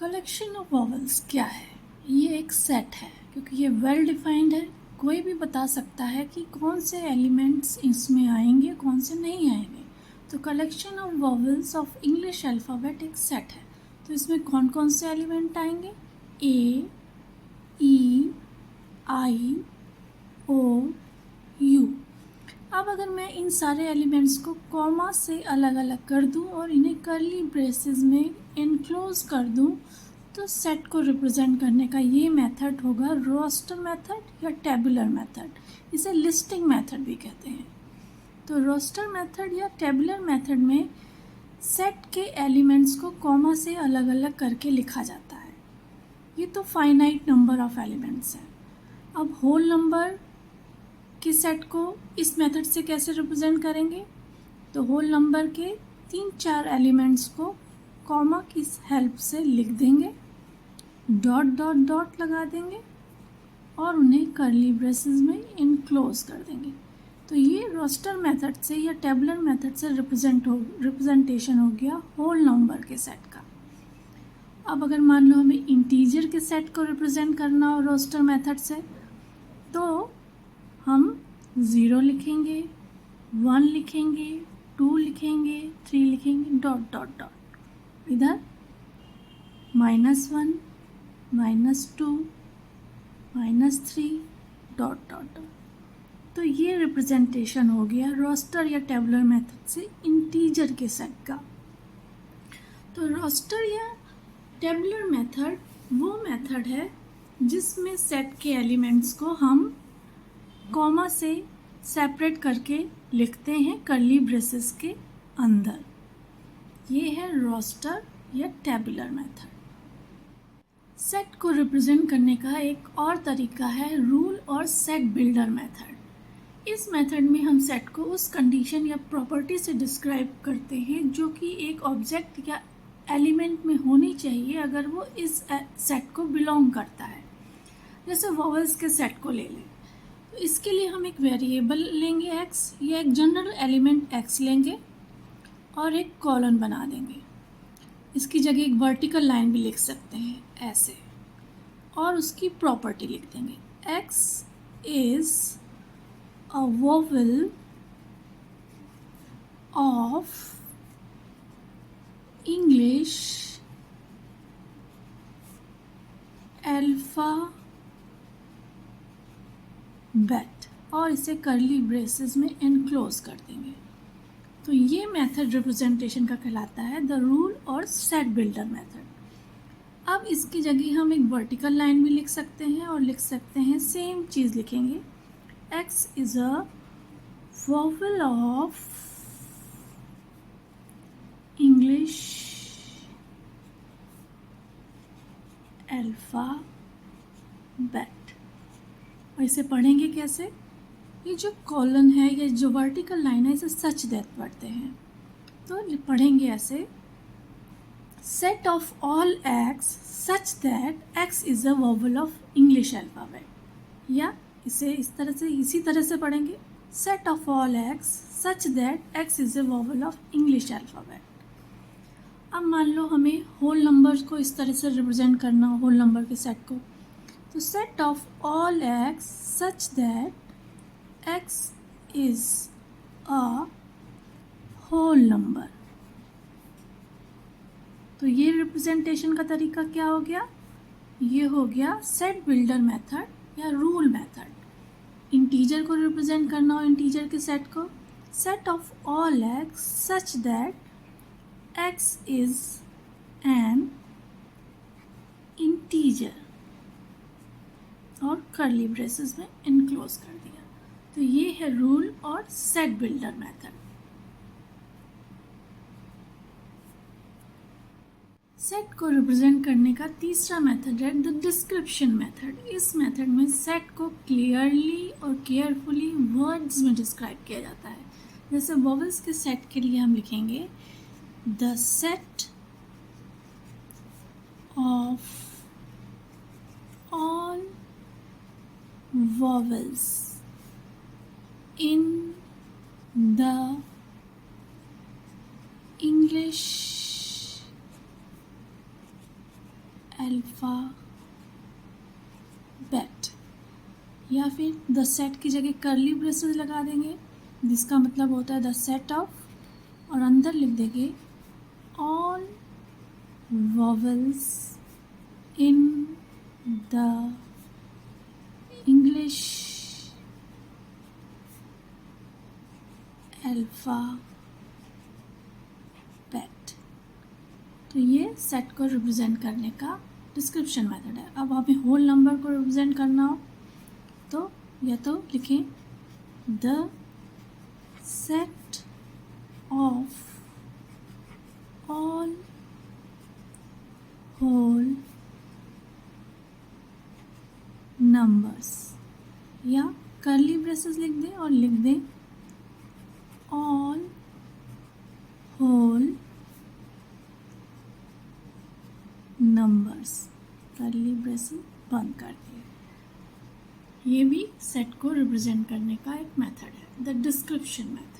Collection of vowels क्या है? ये एक सेट है क्योंकि ये वेल डिफाइंड है। कोई भी बता सकता है कि कौन से एलिमेंट्स इसमें आएंगे, कौन से नहीं आएंगे। तो collection of vowels of English alphabet एक सेट है। तो इसमें कौन कौन से एलिमेंट आएंगे? ए, ई, आई, ओ, यू। अब अगर मैं इन सारे एलिमेंट्स को कॉमा से अलग अलग कर दूं और इन्हें कर्ली ब्रेसेस में इनक्लोज कर दूं, तो सेट को रिप्रेजेंट करने का ये मेथड होगा रोस्टर मेथड या टेबुलर मेथड। इसे लिस्टिंग मेथड भी कहते हैं। तो रोस्टर मेथड या टेबुलर मेथड में सेट के एलिमेंट्स को कॉमा से अलग अलग करके लिखा जाता है। ये तो फाइनाइट नंबर ऑफ एलिमेंट्स है। अब होल नंबर के सेट को इस मेथड से कैसे रिप्रेजेंट करेंगे? तो होल नंबर के 3-4 एलिमेंट्स को कॉमा की हेल्प से लिख देंगे, डॉट डॉट डॉट लगा देंगे और उन्हें कर्ली ब्रेसेस में इनक्लोज कर देंगे। तो ये रोस्टर मेथड से या टेबुलर मेथड से रिप्रेजेंटेशन हो गया होल नंबर के सेट का। अब अगर मान लो हमें इंटीजर के सेट को रिप्रेजेंट करना हो रोस्टर मेथड से, तो हम 0 लिखेंगे, 1 लिखेंगे, 2 लिखेंगे, 3 लिखेंगे, डॉट डॉट डॉट। इधर -1, -2, -3, डॉट डॉट डॉट। तो ये रिप्रेजेंटेशन हो गया रोस्टर या टेबुलर मेथड से इंटीजर के सेट का। तो रोस्टर या टेबुलर मेथड वो मेथड है जिसमें सेट के एलिमेंट्स को हम कॉमा से सेपरेट करके लिखते हैं कर्ली ब्रेसेस के अंदर। ये है रोस्टर या टेबुलर मेथड। सेट को रिप्रेजेंट करने का एक और तरीका है रूल और सेट बिल्डर मेथड। इस मेथड में हम सेट को उस कंडीशन या प्रॉपर्टी से डिस्क्राइब करते हैं जो कि एक ऑब्जेक्ट या एलिमेंट में होनी चाहिए अगर वो इस सेट को बिलोंग करता है। जैसे वॉवल्स के सेट को ले लें, तो इसके लिए हम एक वेरिएबल लेंगे x, या एक जनरल एलिमेंट x लेंगे और एक कॉलन बना देंगे। इसकी जगह एक वर्टिकल लाइन भी लिख सकते हैं ऐसे, और उसकी प्रॉपर्टी लिख देंगे x is a vowel of English alphabet, और इसे कर्ली ब्रेसेस में इनक्लोज कर देंगे। तो ये मेथड रिप्रेजेंटेशन का कहलाता है द रूल और सेट बिल्डर मेथड। अब इसकी जगह हम एक वर्टिकल लाइन भी लिख सकते हैं और लिख सकते हैं सेम चीज़ लिखेंगे x is a vowel of English alphabet। और इसे पढ़ेंगे कैसे? ये जो कॉलन है या जो वर्टिकल लाइन है इसे सच दैट पढ़ते हैं। तो पढ़ेंगे ऐसे set of all x such that x is a vowel of English alphabet, या इसे इसी तरह से पढ़ेंगे set of all x such that x is a vowel of English alphabet. अब मान लो हमें होल नंबर्स को इस तरह से रिप्रेजेंट करना हो, होल नंबर के सेट को, तो set of all x such that x is a whole number. तो ये रिप्रेजेंटेशन का तरीका क्या हो गया? ये हो गया सेट बिल्डर मेथड या रूल मेथड। इंटीजर को रिप्रेजेंट करना हो इंटीजर के सेट को, set of all x such that x is an integer, और कर्ली ब्रेसेस में इनक्लोज कर दिया। तो ये है रूल और सेट बिल्डर मेथड। सेट को रिप्रेजेंट करने का तीसरा मेथड है द डिस्क्रिप्शन मेथड। इस मेथड में सेट को क्लियरली और केयरफुली वर्ड्स में डिस्क्राइब किया जाता है। जैसे वॉवल्स के सेट के लिए हम लिखेंगे the set of all vowels in the English alphabet, या फिर द सेट की जगह कर्ली ब्रेसेस लगा देंगे, जिसका मतलब होता है द सेट ऑफ, और अंदर लिख देंगे all vowels in the English alphabet. तो ये सेट को रिप्रेजेंट करने का डिस्क्रिप्शन मेथड है। अब हमें होल नंबर को रिप्रेजेंट करना हो तो या तो लिखें the set of all whole numbers, या कर्ली ब्रेसेस लिख दें और लिख दें all whole numbers, curly braces बंद कर दिए। ये भी सेट को रिप्रेजेंट करने का एक मेथड है, द डिस्क्रिप्शन मेथड।